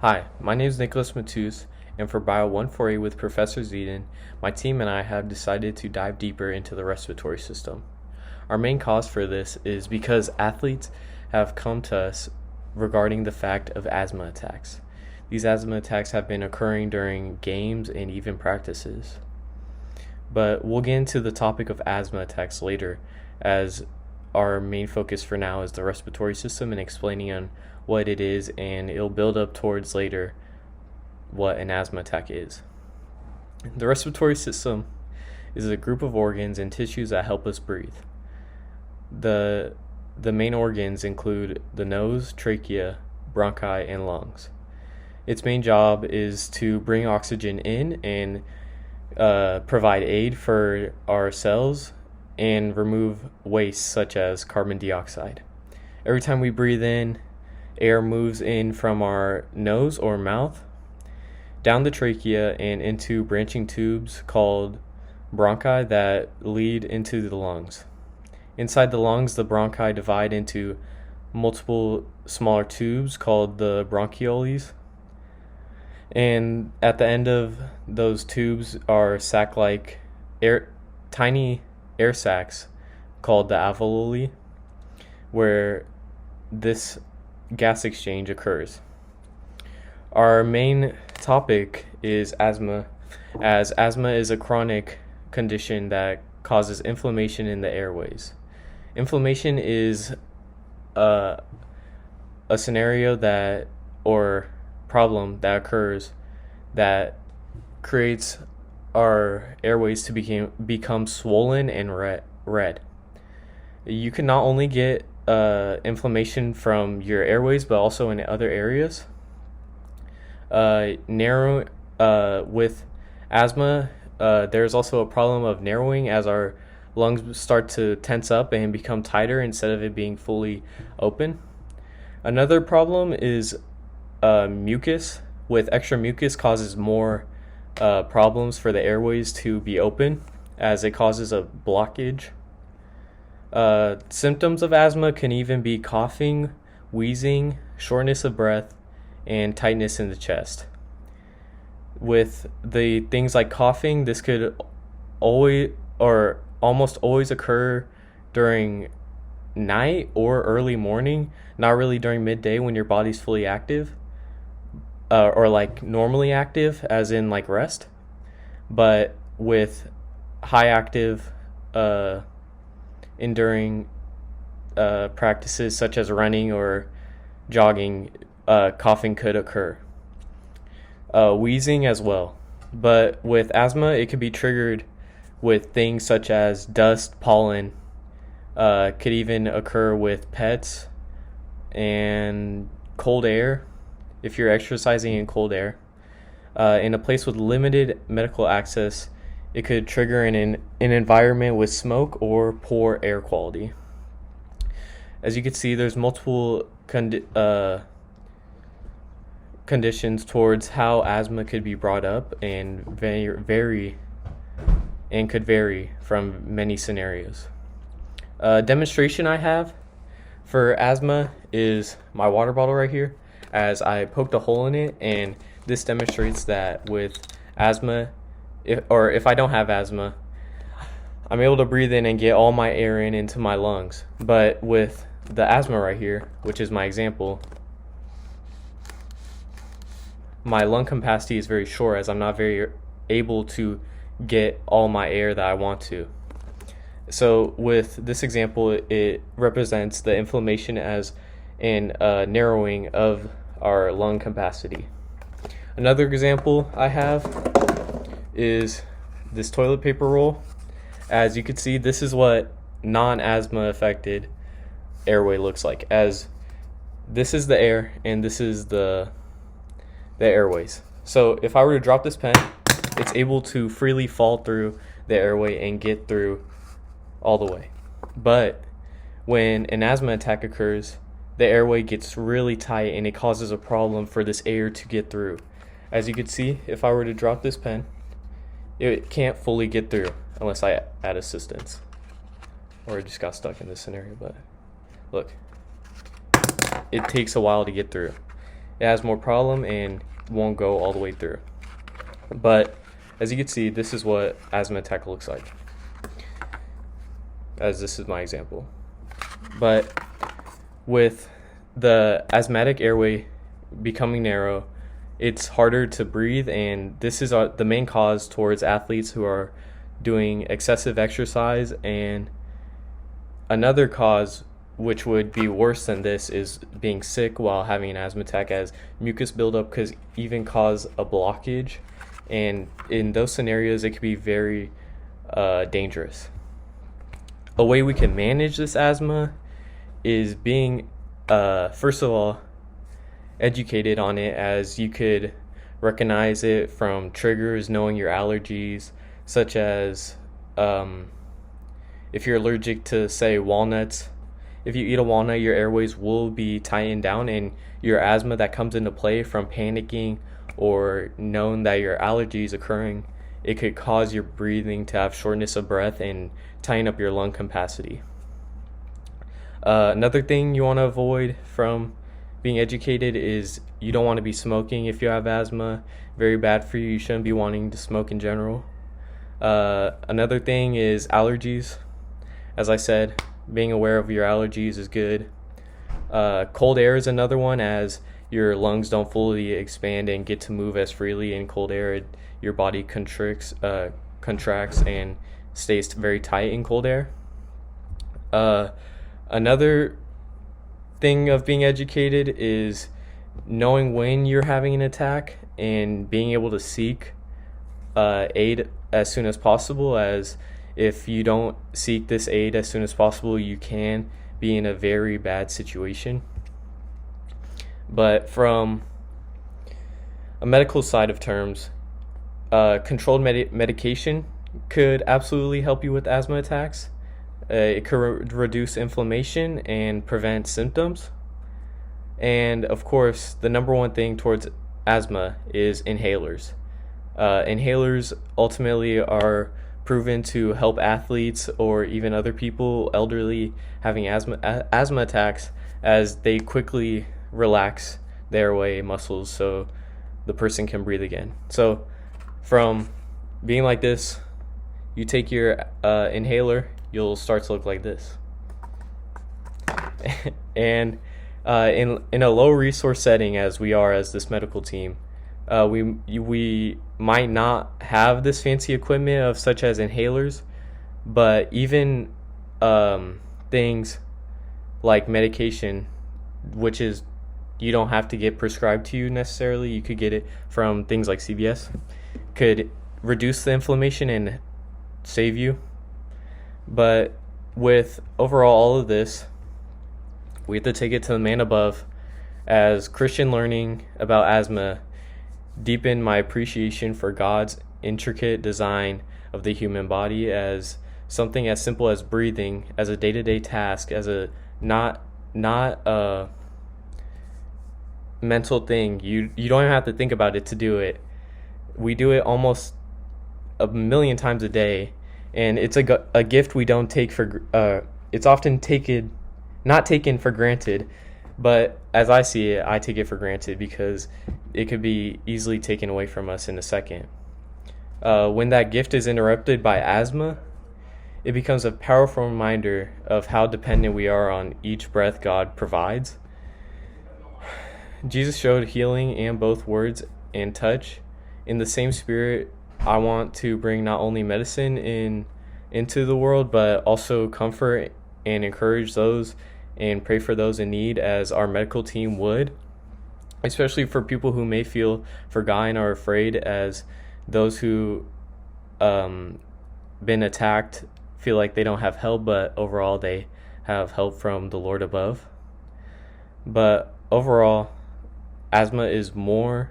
Hi, my name is Nicholas Matus, and for Bio 148 with Professor Zeden, my team and I have decided to dive deeper into the respiratory system. Our main cause for this is because athletes have come to us regarding the fact of asthma attacks. These asthma attacks have been occurring during games and even practices. But we'll get into the topic of asthma attacks later, as our main focus for now is the respiratory system and explaining on what it is, and it'll build up towards later what an asthma attack is. The respiratory system is a group of organs and tissues that help us breathe. The main organs include the nose, trachea, bronchi, and lungs. Its main job is to bring oxygen in and provide aid for our cells and remove waste such as carbon dioxide. Every time we breathe in, air moves in from our nose or mouth down the trachea and into branching tubes called bronchi that lead into the lungs. Inside the lungs, the bronchi divide into multiple smaller tubes called the bronchioles. And at the end of those tubes are sac-like tiny air sacs called the alveoli, where this gas exchange occurs. Our main topic is asthma, as asthma is a chronic condition that causes inflammation in the airways. Inflammation is a scenario that or problem that occurs that creates our airways to become swollen and red. You can not only get inflammation from your airways, but also in other areas. With asthma, there's also a problem of narrowing as our lungs start to tense up and become tighter instead of it being fully open. Another problem is mucus. With extra mucus causes more problems for the airways to be open, as it causes a blockage. Symptoms of asthma can even be coughing, wheezing, shortness of breath, and tightness in the chest. With the things like coughing, this could always or almost always occur during night or early morning, not really during midday when your body's fully active, or like normally active, as in like rest. But with high active enduring practices such as running or jogging, coughing could occur. Wheezing as well. But with asthma, it could be triggered with things such as dust, pollen, could even occur with pets and cold air. If you're exercising in cold air, in a place with limited medical access, it could trigger an environment with smoke or poor air quality. As you can see, there's multiple conditions towards how asthma could be brought up, and could vary from many scenarios. Demonstration I have for asthma is my water bottle right here, as I poked a hole in it, and this demonstrates that with asthma, if I don't have asthma, I'm able to breathe in and get all my air into my lungs. But with the asthma right here, which is my example, my lung capacity is very short, as I'm not very able to get all my air that I want to. So with this example, it represents the inflammation as in narrowing of our lung capacity. Another example I have is this toilet paper roll. As you can see, this is what non-asthma affected airway looks like, as this is the air and this is the airways. So if I were to drop this pen, it's able to freely fall through the airway and get through all the way. But when an asthma attack occurs, the airway gets really tight and it causes a problem for this air to get through. As you can see, if I were to drop this pen, it can't fully get through unless I add assistance. Or it just got stuck in this scenario, but look, it takes a while to get through. it has more problem and won't go all the way through. But as you can see, this is what asthma attack looks like, as this is my example. But with the asthmatic airway becoming narrow, it's harder to breathe, and this is the main cause towards athletes who are doing excessive exercise. And another cause, which would be worse than this, is being sick while having an asthma attack, as mucus buildup could even cause a blockage, and in those scenarios it could be very dangerous. A way we can manage this asthma is being first of all educated on it, as you could recognize it from triggers, knowing your allergies, such as if you're allergic to, say, walnuts. If you eat a walnut, your airways will be tightened down, and your asthma that comes into play from panicking or knowing that your allergy is occurring, it could cause your breathing to have shortness of breath and tighten up your lung capacity. Another thing you want to avoid from being educated is you don't want to be smoking if you have asthma. Very bad for you. You shouldn't be wanting to smoke in general. Another thing is allergies. As I said, being aware of your allergies is good. Cold air is another one, as your lungs don't fully expand and get to move as freely in cold air. Your body contracts and stays very tight in cold air. Another thing of being educated is knowing when you're having an attack and being able to seek aid as soon as possible, as if you don't seek this aid as soon as possible, you can be in a very bad situation. But from a medical side of terms, controlled medication could absolutely help you with asthma attacks. It could reduce inflammation and prevent symptoms. And of course, the number one thing towards asthma is inhalers. Inhalers ultimately are proven to help athletes or even other people, elderly, having asthma attacks, as they quickly relax the airway muscles so the person can breathe again. So from being like this, you take your inhaler, you'll start to look like this. And in a low resource setting, as we are as this medical team, we might not have this fancy equipment of such as inhalers, but even things like medication, which is you don't have to get prescribed to you necessarily, you could get it from things like CVS, could reduce the inflammation and save you. But with overall all of this, we have to take it to the man above, as Christian learning about asthma deepened my appreciation for God's intricate design of the human body, as something as simple as breathing, as a day-to-day task, as a not a mental thing. You don't even have to think about it to do it. We do it almost a million times a day, and it's a gift we don't take for it's often not taken for granted, but as I see it, I take it for granted because it could be easily taken away from us in a second. When that gift is interrupted by asthma, it becomes a powerful reminder of how dependent we are on each breath God provides. Jesus showed healing in both words and touch. In the same spirit, I want to bring not only medicine into the world, but also comfort and encourage those and pray for those in need, as our medical team would, especially for people who may feel forgotten or afraid, as those who been attacked feel like they don't have help, but overall they have help from the Lord above. But overall, asthma is more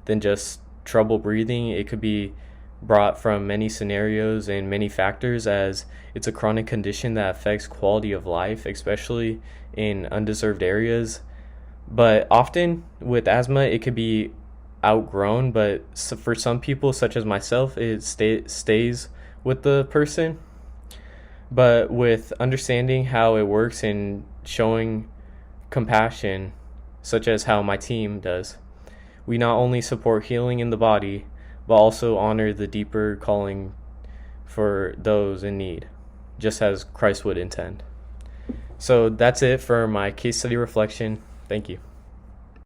than just trouble breathing. It could be brought from many scenarios and many factors, as it's a chronic condition that affects quality of life, especially in undeserved areas. But often with asthma, it could be outgrown, but for some people, such as myself, it stays with the person. But with understanding how it works and showing compassion, such as how my team does. We not only support healing in the body, but also honor the deeper calling for those in need, just as Christ would intend. So that's it for my case study reflection. Thank you.